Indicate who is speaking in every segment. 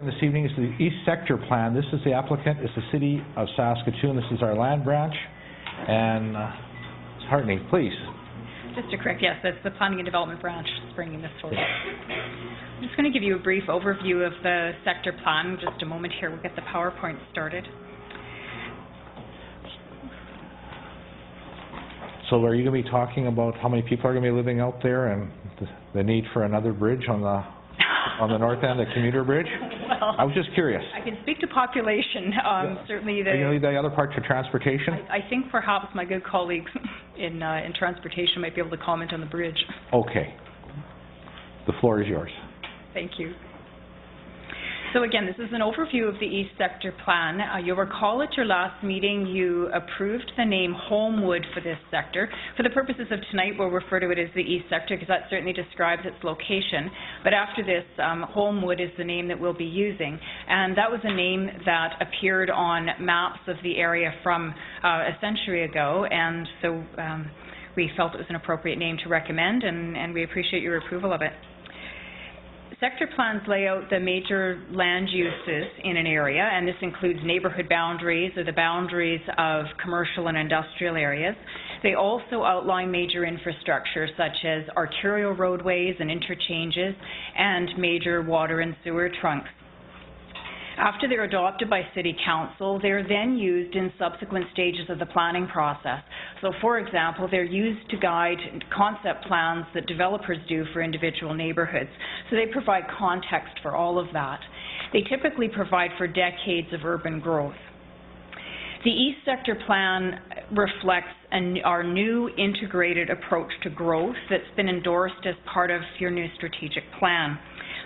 Speaker 1: This evening is the East Sector Plan. This is the applicant, it's the City of Saskatoon. This is our land branch. And Hartney, please.
Speaker 2: Just to correct, yes, that's the Planning and Development branch bringing this forward. I'm just going to give you a brief overview of the sector plan. Just a moment here, we'll get the PowerPoint started.
Speaker 1: So are you going to be talking about how many people are going to be living out there and the need for another bridge on the north end, the commuter bridge?
Speaker 2: Well,
Speaker 1: I was just curious.
Speaker 2: I can speak to population. Certainly,
Speaker 1: are you going to leave the other part to transportation?
Speaker 2: I think perhaps my good colleagues in transportation might be able to comment on the bridge.
Speaker 1: Okay. The floor is yours.
Speaker 2: Thank you. So again, this is an overview of the East Sector Plan. You'll recall at your last meeting you approved the name Holmwood for this sector. For the purposes of tonight, we'll refer to it as the East Sector because that certainly describes its location. But after this, Holmwood is the name that we'll be using. And that was a name that appeared on maps of the area from a century ago. And so we felt it was an appropriate name to recommend, and we appreciate your approval of it. Sector plans lay out the major land uses in an area, and this includes neighbourhood boundaries or the boundaries of commercial and industrial areas. They also outline major infrastructure such as arterial roadways and interchanges and major water and sewer trunks. After they're adopted by City Council, they're then used in subsequent stages of the planning process. So, for example, they're used to guide concept plans that developers do for individual neighbourhoods. So they provide context for all of that. They typically provide for decades of urban growth. The East Sector Plan reflects our new integrated approach to growth that's been endorsed as part of your new strategic plan.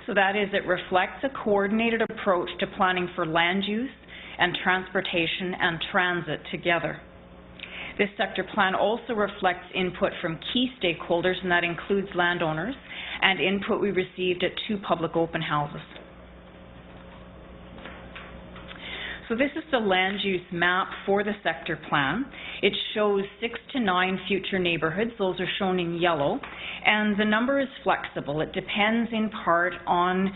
Speaker 2: So that is, it reflects a coordinated approach to planning for land use and transportation and transit together. This sector plan also reflects input from key stakeholders, and that includes landowners, and input we received at 2 public open houses. So this is the land use map for the sector plan. It shows 6 to 9 future neighbourhoods. Those are shown in yellow. And the number is flexible. It depends in part on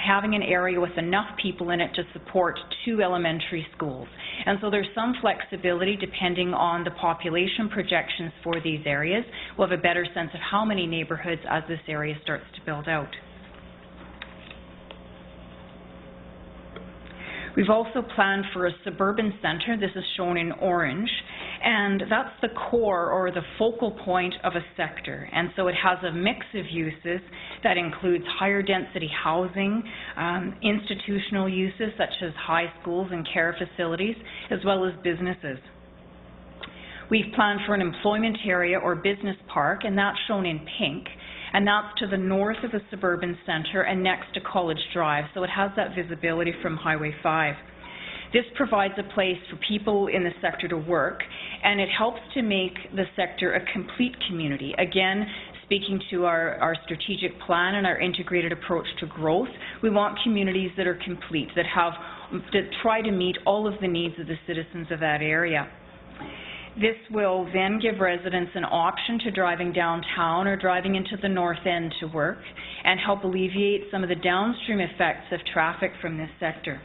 Speaker 2: having an area with enough people in it to support 2 elementary schools. And so there's some flexibility depending on the population projections for these areas. We'll have a better sense of how many neighbourhoods as this area starts to build out. We've also planned for a suburban centre. This is shown in orange, and that's the core or the focal point of a sector. And so it has a mix of uses that includes higher density housing, institutional uses such as high schools and care facilities, as well as businesses. We've planned for an employment area or business park, and that's shown in pink. And that's to the north of the suburban centre and next to College Drive, so it has that visibility from Highway 5. This provides a place for people in the sector to work, and it helps to make the sector a complete community. Again, speaking to our strategic plan and our integrated approach to growth, we want communities that are complete, that try to meet all of the needs of the citizens of that area. This will then give residents an option to driving downtown or driving into the north end to work and help alleviate some of the downstream effects of traffic from this sector.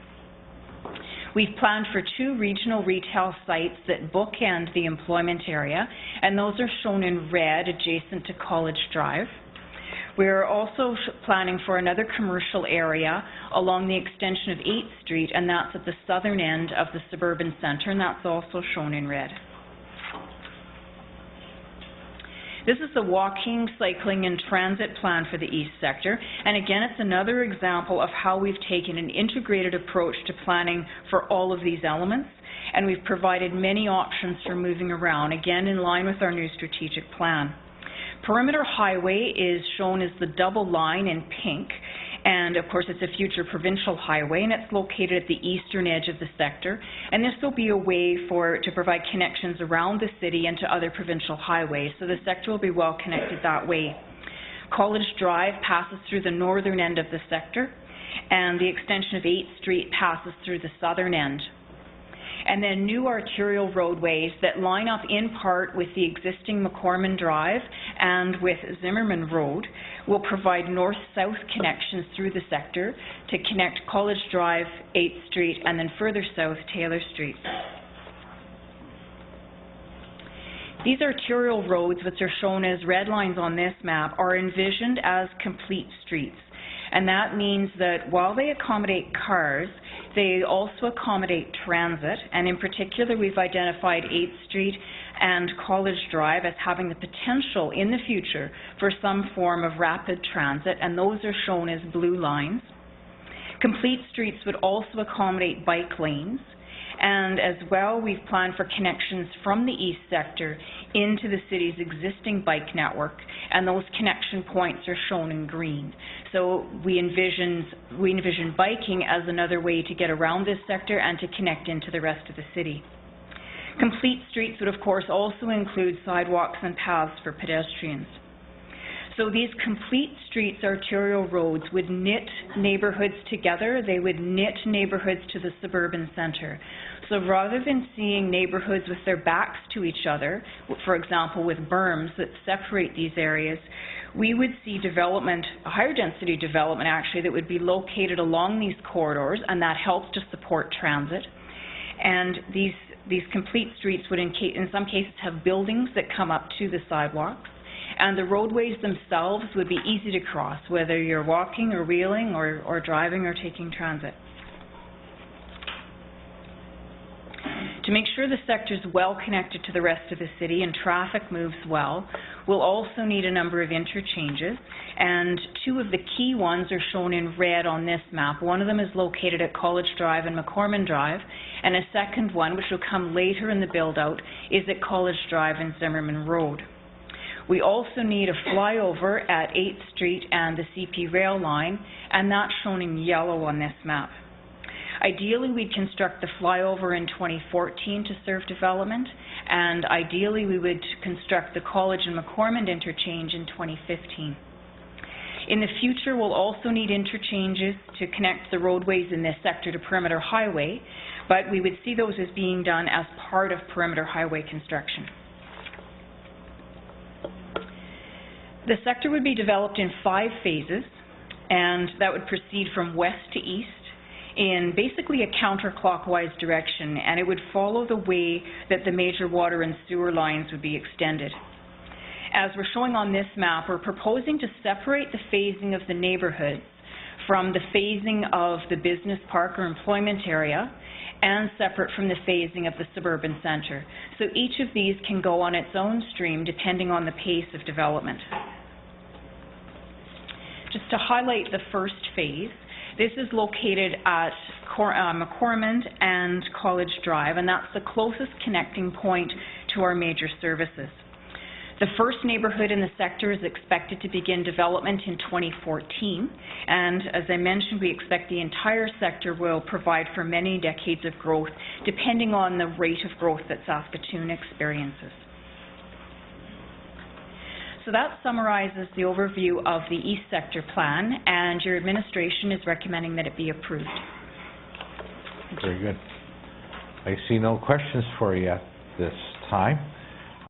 Speaker 2: We've planned for 2 regional retail sites that bookend the employment area, and those are shown in red adjacent to College Drive. We're also planning for another commercial area along the extension of 8th Street, and that's at the southern end of the suburban centre, and that's also shown in red. This is the walking, cycling, and transit plan for the East Sector, and again, it's another example of how we've taken an integrated approach to planning for all of these elements, and we've provided many options for moving around, again in line with our new strategic plan. Perimeter Highway is shown as the double line in pink, and of course it's a future provincial highway, and it's located at the eastern edge of the sector, and this will be a way to provide connections around the city and to other provincial highways, so the sector will be well connected that way. College Drive passes through the northern end of the sector, and the extension of 8th Street passes through the southern end. And then new arterial roadways that line up in part with the existing McCormick Drive and with Zimmerman Road will provide north-south connections through the sector to connect College Drive, 8th Street, and then further south, Taylor Street. These arterial roads, which are shown as red lines on this map, are envisioned as complete streets. And that means that while they accommodate cars, they also accommodate transit. And in particular, we've identified 8th Street and College Drive as having the potential in the future for some form of rapid transit, and those are shown as blue lines. Complete streets would also accommodate bike lanes. And as well, we've planned for connections from the east sector into the city's existing bike network, and those connection points are shown in green. So we envision biking as another way to get around this sector and to connect into the rest of the city. Complete streets would of course also include sidewalks and paths for pedestrians. So these complete streets, arterial roads, would knit neighbourhoods together. They would knit neighbourhoods to the suburban centre. So rather than seeing neighbourhoods with their backs to each other, for example with berms that separate these areas, we would see development, a higher density development actually, that would be located along these corridors, and that helps to support transit. And these complete streets would in some cases have buildings that come up to the sidewalks. And the roadways themselves would be easy to cross, whether you're walking or wheeling or driving or taking transit. To make sure the sector is well connected to the rest of the city and traffic moves well, we'll also need a number of interchanges, and two of the key ones are shown in red on this map. One of them is located at College Drive and McCormick Drive, and a second one, which will come later in the build-out, is at College Drive and Zimmerman Road. We also need a flyover at 8th Street and the CP rail line, and that's shown in yellow on this map. Ideally, we'd construct the flyover in 2014 to serve development, and ideally we would construct the College and McCormick interchange in 2015. In the future, we'll also need interchanges to connect the roadways in this sector to Perimeter Highway, but we would see those as being done as part of Perimeter Highway construction. The sector would be developed in 5 phases, and that would proceed from west to east in basically a counterclockwise direction, and it would follow the way that the major water and sewer lines would be extended. As we're showing on this map, we're proposing to separate the phasing of the neighbourhoods from the phasing of the business park or employment area, and separate from the phasing of the suburban centre. So each of these can go on its own stream depending on the pace of development. Just to highlight the first phase, this is located at McCormick and College Drive, and that's the closest connecting point to our major services. The first neighbourhood in the sector is expected to begin development in 2014, and as I mentioned, we expect the entire sector will provide for many decades of growth, depending on the rate of growth that Saskatoon experiences. So that summarizes the overview of the East Sector Plan, and your administration is recommending that it be approved.
Speaker 1: Very good. I see no questions for you at this time.